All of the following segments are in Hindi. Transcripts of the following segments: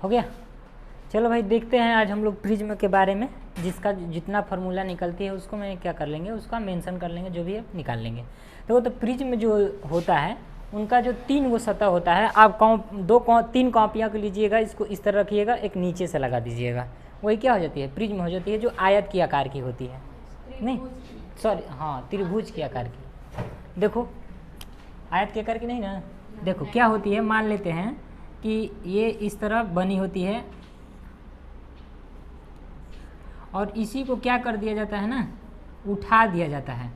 हो गया। चलो भाई देखते हैं आज हम लोग प्रिज्म के बारे में, जिसका जितना फार्मूला निकलती है उसको मैं क्या कर लेंगे, उसका मेंशन कर लेंगे, जो भी है निकाल लेंगे। तो प्रिज्म जो होता है उनका जो 3 वो सतह होता है, आप 3 कॉपियाँ लीजिएगा, इसको इस तरह रखिएगा, एक नीचे से लगा दीजिएगा, वही क्या हो जाती है, प्रिज्म हो जाती है, जो आयत की आकार की होती है। नहीं सॉरी, हाँ त्रिभुज के आकार की। देखो आयत के आकार की नहीं ना, देखो क्या होती है, मान लेते हैं कि ये इस तरह बनी होती है और इसी को क्या कर दिया जाता है ना, उठा दिया जाता है,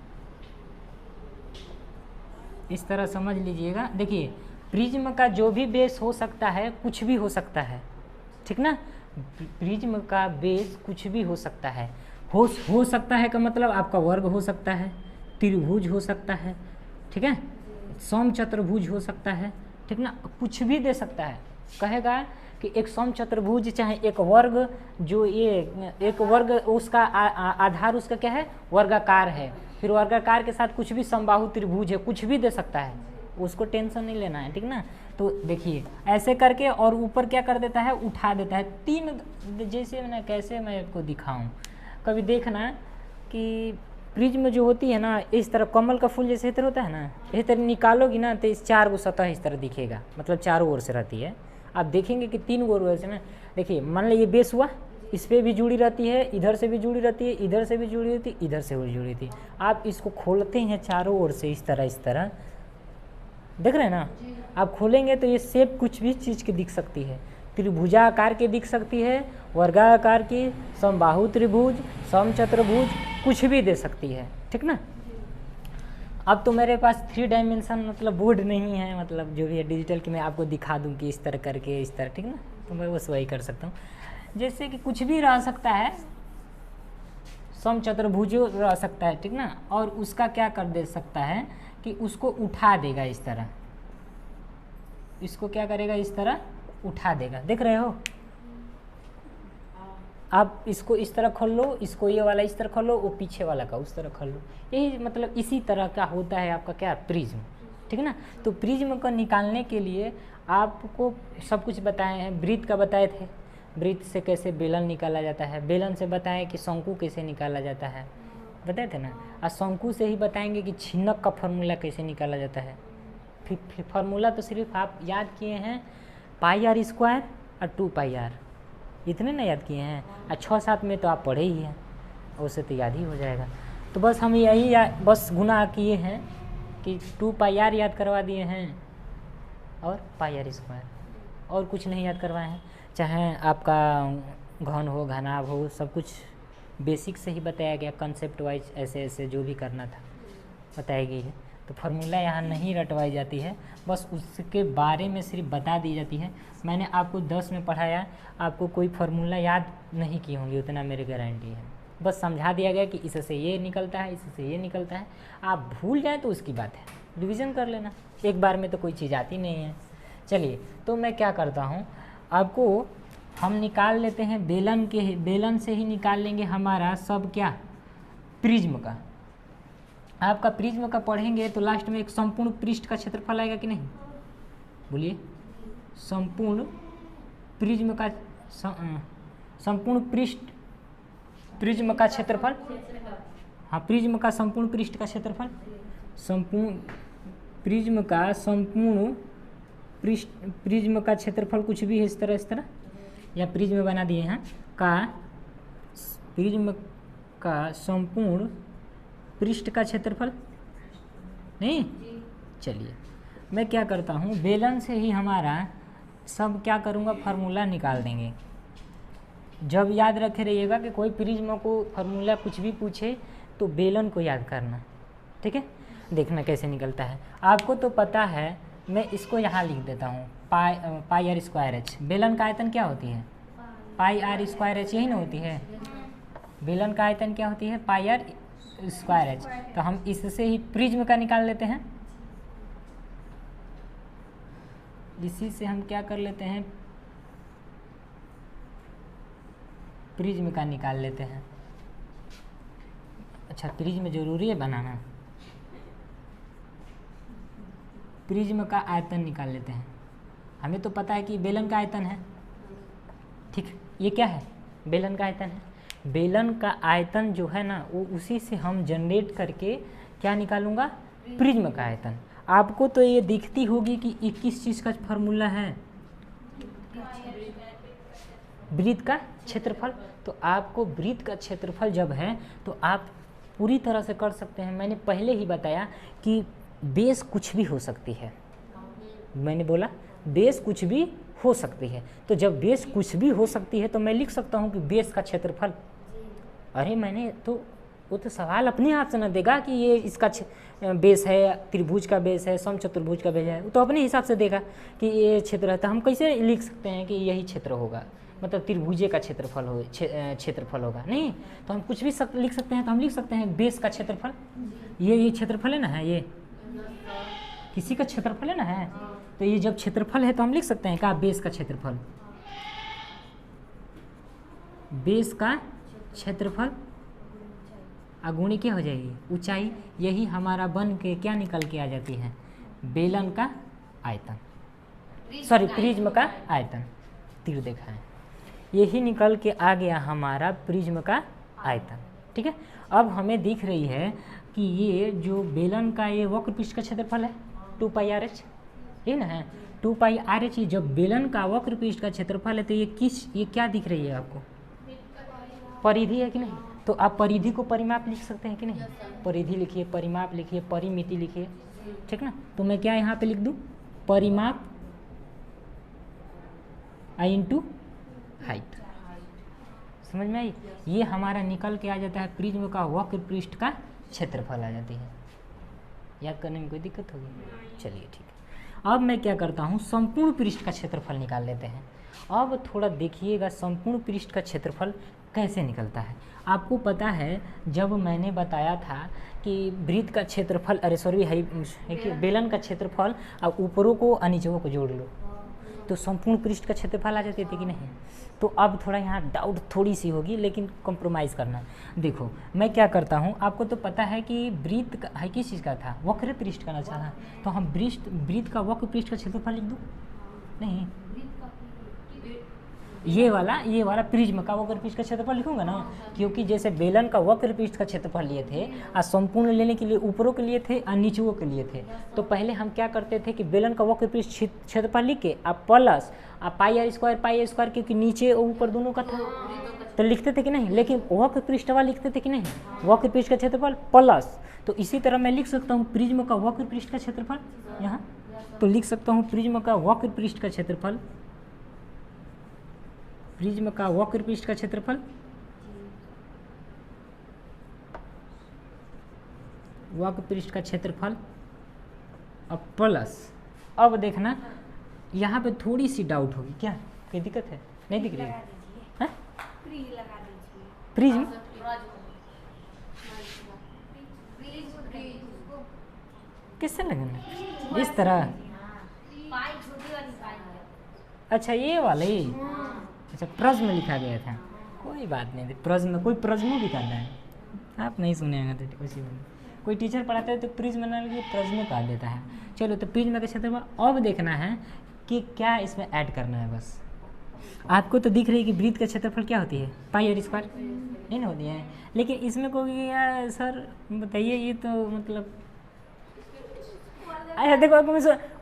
इस तरह समझ लीजिएगा। देखिए प्रिज्म का जो भी बेस हो सकता है, कुछ भी हो सकता है, ठीक ना, प्रिज्म का बेस कुछ भी हो सकता है। हो सकता है का मतलब आपका वर्ग हो सकता है, त्रिभुज हो सकता है, ठीक है, समचतुर्भुज हो सकता है, ठीक ना, कुछ भी दे सकता है। कहेगा कि एक समचतुर्भुज चाहे एक वर्ग, जो ये एक वर्ग उसका आधार उसका क्या है, वर्गाकार है, फिर वर्गाकार के साथ कुछ भी समबाहु त्रिभुज है, कुछ भी दे सकता है, उसको टेंशन नहीं लेना है, ठीक ना। तो देखिए ऐसे करके और ऊपर क्या कर देता है, उठा देता है 3, जैसे मैं कैसे मैं आपको दिखाऊं, कभी देखना कि प्रिज्म जो होती है ना, इस तरह कमल का फूल जैसे इस तरह होता है ना, इस तरह निकालोगी ना तो इस 4 गो सतह इस तरह दिखेगा, मतलब चारों ओर से रहती है। आप देखेंगे कि 3 गो ओर से ना, देखिए मान लीजिए बेस हुआ, इस पर भी जुड़ी रहती है, इधर से भी जुड़ी रहती है, इधर से भी जुड़ी रहती है, इधर से भी जुड़ी रहती है। आप इसको खोलते हैं चारों ओर से इस तरह देख रहे हैं ना, आप खोलेंगे तो ये शेप कुछ भी चीज़ की दिख सकती है, त्रिभुजाकार की दिख सकती है, वर्गाकार की, समबाहु त्रिभुज, समचतुर्भुज, कुछ भी दे सकती है, ठीक ना। अब तो मेरे पास 3 डायमेंशन मतलब बोर्ड नहीं है, मतलब जो भी है डिजिटल की मैं आपको दिखा दूं कि इस तरह करके इस तरह, ठीक ना, तो मैं बस वही कर सकता हूँ। जैसे कि कुछ भी रह सकता है, समचतुर्भुज रह सकता है, ठीक ना, और उसका क्या कर दे सकता है कि उसको उठा देगा इस तरह, इसको क्या करेगा, इस तरह उठा देगा, देख रहे हो आप, इसको इस तरह खोल लो, इसको ये वाला इस तरह खोल लो, वो पीछे वाला का उस तरह खोल लो, यही मतलब इसी तरह का होता है आपका क्या, प्रिज्म, ठीक है ना। तो प्रिज्म को निकालने के लिए आपको सब कुछ बताए हैं, वृत्त का बताए थे, वृत्त से कैसे बेलन निकाला जाता है, बेलन से बताएं कि शंकु कैसे निकाला जाता है, बताए थे ना, और शंकु से ही बताएंगे कि छिन्नक का फॉर्मूला कैसे निकाला जाता है। फिर फार्मूला तो सिर्फ आप याद किए हैं πr² और 2πr, इतने ना याद किए हैं, और 6-7 में तो आप पढ़े ही हैं, उससे तो याद ही हो जाएगा। तो बस हम यही बस गुनाह किए हैं कि 2πr याद करवा दिए हैं और πr², और कुछ नहीं याद करवाए हैं। चाहे आपका घन हो घनाभ हो, सब कुछ बेसिक से ही बताया गया, कंसेप्ट वाइज ऐसे ऐसे जो भी करना था बताई गई है। तो फार्मूला यहाँ नहीं रटवाई जाती है, बस उसके बारे में सिर्फ बता दी जाती है। मैंने आपको 10 में पढ़ाया, आपको कोई फार्मूला याद नहीं की होंगी, उतना मेरी गारंटी है। बस समझा दिया गया कि इससे ये निकलता है, इससे ये निकलता है, आप भूल जाए तो उसकी बात है, रिवीजन कर लेना, एक बार में तो कोई चीज़ आती नहीं है। चलिए तो मैं क्या करता हूँ, आपको हम निकाल लेते हैं बेलन से ही निकाल लेंगे हमारा सब क्या, प्रिज्म का। आपका प्रिज्म का पढ़ेंगे तो लास्ट में एक संपूर्ण पृष्ठ का क्षेत्रफल आएगा कि नहीं, बोलिए, संपूर्ण प्रिज्म का संपूर्ण पृष्ठ, प्रिज्म का क्षेत्रफल, हाँ प्रिज्म का संपूर्ण पृष्ठ का क्षेत्रफल, संपूर्ण प्रिज्म का संपूर्ण पृष्ठ, प्रिज्म का क्षेत्रफल कुछ भी है इस तरह, या प्रिज्म बना दिए हैं का, प्रिज्म का संपूर्ण पृष्ठ का क्षेत्रफल नहीं। चलिए मैं क्या करता हूँ, बेलन से ही हमारा सब क्या करूँगा, फार्मूला निकाल देंगे। जब याद रखे रहिएगा कि कोई प्रिज्म को फार्मूला कुछ भी पूछे तो बेलन को याद करना, ठीक है, देखना कैसे निकलता है। आपको तो पता है, मैं इसको यहाँ लिख देता हूँ, πr²h, बेलन का आयतन क्या होती है, πr²h, यही ना होती है, बेलन का आयतन क्या होती है, πr²h। तो हम इससे ही प्रिज्म का निकाल लेते हैं, इसी से हम क्या कर लेते हैं, प्रिज्म का निकाल लेते हैं। अच्छा प्रिज्म जरूरी है बनाना, प्रिज्म का आयतन निकाल लेते हैं। हमें तो पता है कि बेलन का आयतन है, ठीक, ये क्या है? बेलन का आयतन है। बेलन का आयतन जो है ना वो उसी से हम जनरेट करके क्या निकालूंगा? प्रिज्म का आयतन। आपको तो ये दिखती होगी कि ये किस चीज़ का फार्मूला है? वृत्त का क्षेत्रफल। तो आपको वृत्त का क्षेत्रफल जब है तो आप पूरी तरह से कर सकते हैं। मैंने पहले ही बताया कि बेस कुछ भी हो सकती है। मैंने बोला बेस कुछ भी हो सकती है, तो जब बेस कुछ भी हो सकती है तो मैं लिख सकता हूँ कि बेस का क्षेत्रफल। अरे मैंने तो वो तो सवाल अपने आप से न देगा कि ये इसका बेस है, त्रिभुज का बेस है, समचतुर्भुज का बेस है, वो तो अपने हिसाब से देगा कि ये क्षेत्र है। तो हम कैसे लिख सकते हैं कि यही क्षेत्र होगा, मतलब त्रिभुजे का क्षेत्रफल हो क्षेत्रफल होगा? नहीं, तो हम कुछ भी लिख सकते हैं। तो हम लिख सकते हैं बेस का क्षेत्रफल। ये क्षेत्रफल है ना, है ये किसी का क्षेत्रफल है ना, है। तो ये जब क्षेत्रफल है तो हम लिख सकते हैं क्या? बेस का क्षेत्रफल। बेस का क्षेत्रफल अगुणी क्या हो जाएगी? ऊंचाई। यही हमारा बन के क्या निकल के आ जाती है? बेलन का आयतन, सॉरी प्रिज्म का आयतन। तीर देखा है, यही निकल के आ गया हमारा प्रिज्म का आयतन। ठीक है, अब हमें दिख रही है कि ये जो बेलन का ये वक्र पृष्ठ का क्षेत्रफल है 2πr/h, ये ना है 2πr/h। जब बेलन का वक्र पृष्ठ का क्षेत्रफल है तो ये क्या दिख रही है आपको? परिधि है कि नहीं? तो आप परिधि को परिमाप लिख सकते हैं कि नहीं? परिधि लिखिए, परिमाप लिखिए, परिमिति लिखिए, ठीक ना। तो मैं क्या यहाँ पे लिख दूँ? परिमाप आई इंटू हाइट। समझ में आई? ये हमारा निकल के आ जाता है प्रिज्म का वक्र पृष्ठ का क्षेत्रफल आ जाती है। याद करने में कोई दिक्कत होगी? चलिए ठीक है। अब मैं क्या करता हूँ, संपूर्ण पृष्ठ का क्षेत्रफल निकाल लेते हैं। अब थोड़ा देखिएगा संपूर्ण पृष्ठ का क्षेत्रफल कैसे निकलता है। आपको पता है जब मैंने बताया था कि वृत्त का क्षेत्रफल, अरे सॉरी है कि बेलन का क्षेत्रफल अब ऊपरों को और नीचों को जोड़ लो तो संपूर्ण पृष्ठ का क्षेत्रफल आ जाते थे कि नहीं? तो अब थोड़ा यहाँ डाउट थोड़ी सी होगी, लेकिन कॉम्प्रोमाइज़ करना। देखो मैं क्या करता हूँ, आपको तो पता है कि वृत्त का है किस चीज़ का था? वक्र पृष्ठ का ना था। तो हम वृत्त का वक्र पृष्ठ का क्षेत्रफल लिख दूँ? नहीं, ये वाला प्रिज्म का वक्र पृष्ठ का क्षेत्रफल लिखूंगा ना, क्योंकि जैसे बेलन का वक्र पृष्ठ का क्षेत्रफल लिए थे और संपूर्ण लेने के लिए ऊपरों के लिए थे और नीचों के लिए थे। तो पहले हम क्या करते थे कि बेलन का वक्र पृष्ठ क्षेत्रफल लिख के आप प्लस πr² क्योंकि नीचे और ऊपर दोनों का था तो लिखते थे कि नहीं? लेकिन वक्र पृष्ठ वाला लिखते थे कि नहीं? वक्र पृष्ठ का क्षेत्रफल प्लस। तो इसी तरह मैं लिख सकता हूँ प्रिज्म का वक्र पृष्ठ का क्षेत्रफल यहाँ, तो लिख सकता हूँ प्रिज्म का वक्र पृष्ठ का क्षेत्रफल, प्रिज्म का वक्र पृष्ठ का क्षेत्रफल वक्र पृष्ठ का क्षेत्रफल अब प्लस। अब देखना यहाँ पे थोड़ी सी डाउट होगी, क्या कोई दिक्कत है? नहीं दिख रही है? प्रिज्म किससे लगाना? इस तरह। अच्छा ये वाले, अच्छा प्रिज्म लिखा गया था, कोई बात नहीं। प्रिज्म, कोई प्रिज्म भी कहता है, आप नहीं सुने हैं तो कुछ कोई टीचर पढ़ाता है तो प्रिज्म ना लिखिए प्रिज्म कहा देता है। चलो तो प्रिज्म का क्षेत्रफल अब देखना है कि क्या इसमें ऐड करना है। बस आपको तो दिख रही है कि वृत्त का क्षेत्रफल क्या होती है? πr² नहीं ना होती है, लेकिन इसमें कोई सर बताइए ये तो मतलब अरे देखो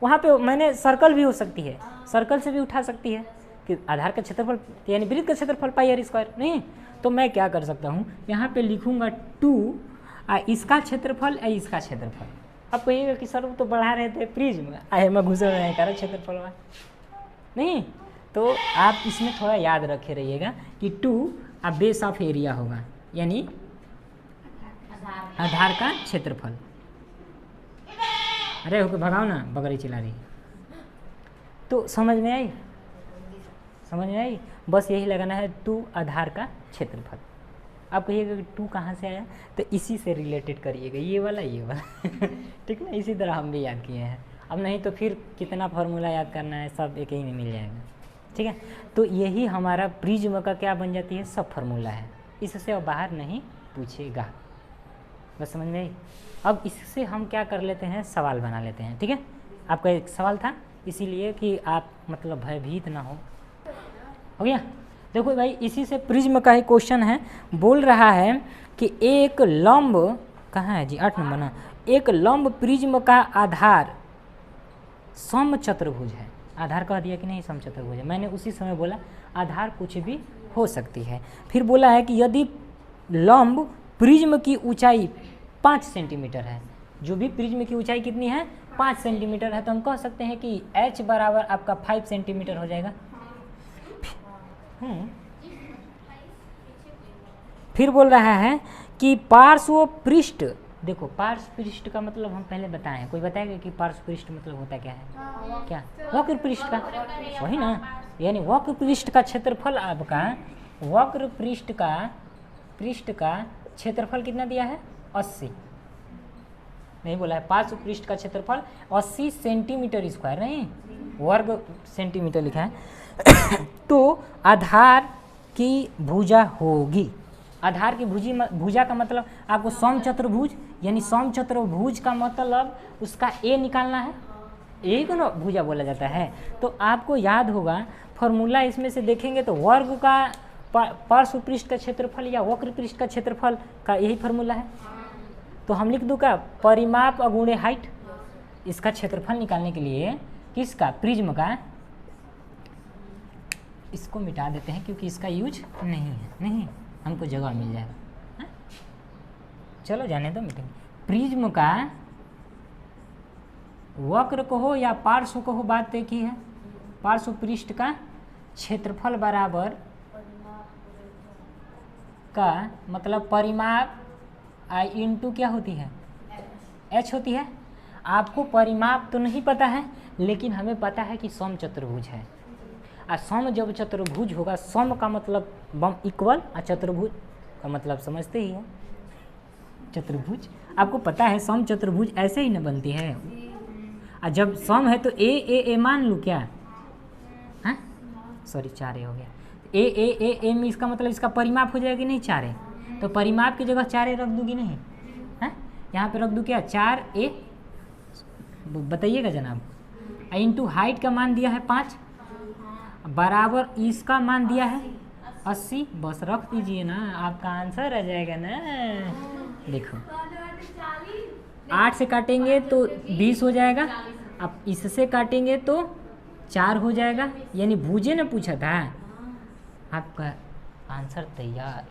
वहाँ पे मैंने सर्कल भी हो सकती है, सर्कल से भी उठा सकती है कि आधार का क्षेत्रफल यानी वृत्त का क्षेत्रफल πr² नहीं। तो मैं क्या कर सकता हूँ, यहाँ पे लिखूँगा 2 इसका क्षेत्रफल या इसका क्षेत्रफल। अब कहिएगा कि सर वो तो बढ़ा रहे थे प्रिज्म, आए मैं घुस रहे हैं कारण क्षेत्रफल में नहीं। तो आप इसमें थोड़ा याद रखे रहिएगा कि 2 बेस ऑफ एरिया होगा, यानी आधार का क्षेत्रफल। अरे होके भगाओ ना, बकरी चिल्ला रही। तो समझ में आई? समझ में आई? बस यही लगाना है 2 आधार का क्षेत्रफल। आप कहिएगा कि 2 कहाँ से आया, तो इसी से रिलेटेड करिएगा, ये वाला ठीक ना। इसी तरह हम भी याद किए हैं। अब नहीं तो फिर कितना फार्मूला याद करना है, सब एक ही में मिल जाएगा। ठीक है, तो यही हमारा प्रिज्म का क्या बन जाती है? सब फार्मूला है, इससे अब बाहर नहीं पूछेगा। बस समझ में आई? अब इससे हम क्या कर लेते हैं, सवाल बना लेते हैं। ठीक है, आपका एक सवाल था इसीलिए कि आप मतलब भयभीत ना हो गया। देखो भाई इसी से प्रिज्म का ही क्वेश्चन है, बोल रहा है कि एक लंब, कहाँ है जी 8 नंबर ना, एक लंब प्रिज्म का आधार समचतुर्भुज है। आधार कह दिया कि नहीं समचतुर्भुज है, मैंने उसी समय बोला आधार कुछ भी हो सकती है। फिर बोला है कि यदि लंब प्रिज्म की ऊंचाई 5 सेंटीमीटर है, जो भी प्रिज्म की ऊंचाई कितनी है 5 सेंटीमीटर है, तो हम कह सकते हैं कि h बराबर आपका 5 सेंटीमीटर हो जाएगा। फिर बोल रहा है कि पार्श्व पृष्ठ, देखो पार्श्व पृष्ठ का मतलब हम पहले बताएं, कोई बताएगा कि पार्श्व पृष्ठ मतलब होता क्या है? क्या वक्र पृष्ठ का, वही ना, यानी वक्र पृष्ठ का क्षेत्रफल आपका, वक्र पृष्ठ का क्षेत्रफल कितना दिया है 80, नहीं बोला है, पार्श्व पृष्ठ का क्षेत्रफल 80 सेंटीमीटर स्क्वायर, नहीं वर्ग सेंटीमीटर लिखा है। तो आधार की भुजा होगी, आधार की भुजा का मतलब आपको समचतुर्भुज, यानी समचतुर्भुज का मतलब उसका ए निकालना है, ए को ना भुजा बोला जाता है। तो आपको याद होगा फॉर्मूला, इसमें से देखेंगे तो वर्ग का पार्श्व पृष्ठ का क्षेत्रफल या वक्र पृष्ठ का क्षेत्रफल का यही फॉर्मूला है। तो हम लिख दूँ का परिमाप अगुणे हाइट, इसका क्षेत्रफल निकालने के लिए किसका, प्रिज्म का, इसको मिटा देते हैं क्योंकि इसका यूज नहीं है, नहीं हमको जगह मिल जाएगा है? चलो जाने दो मिटेंगे। प्रिज्म का वक्र को हो या पार्श्व को हो, बात तय की है, पार्श्व पृष्ठ का क्षेत्रफल बराबर का मतलब परिमाप आई इंटू क्या होती है h होती है। आपको परिमाप तो नहीं पता है, लेकिन हमें पता है कि समचतुर्भुज है, और सम जब चतुर्भुज होगा, सम का मतलब बम इक्वल, और चतुर्भुज का मतलब समझते ही है चतुर्भुज, आपको पता है सम चतुर्भुज ऐसे ही न बनती है। और जब सम है तो ए मान लूँ क्या, हाँ सॉरी 4a हो गया, ए में इसका मतलब इसका परिमाप हो जाएगा कि नहीं 4a, तो परिमाप की जगह 4a रख दूँगी नहीं, हाँ यहाँ पे रख दूँ क्या 4a, बताइएगा जनाब। इंटू हाइट का मान दिया है 5 बराबर इसका मान दिया है 80, बस रख दीजिए ना, आपका आंसर आ जाएगा ना। देखो 8 से काटेंगे तो 20 हो जाएगा, अब इससे काटेंगे तो 4 हो जाएगा, यानी भुजे ने पूछा था, आपका आंसर तैयार।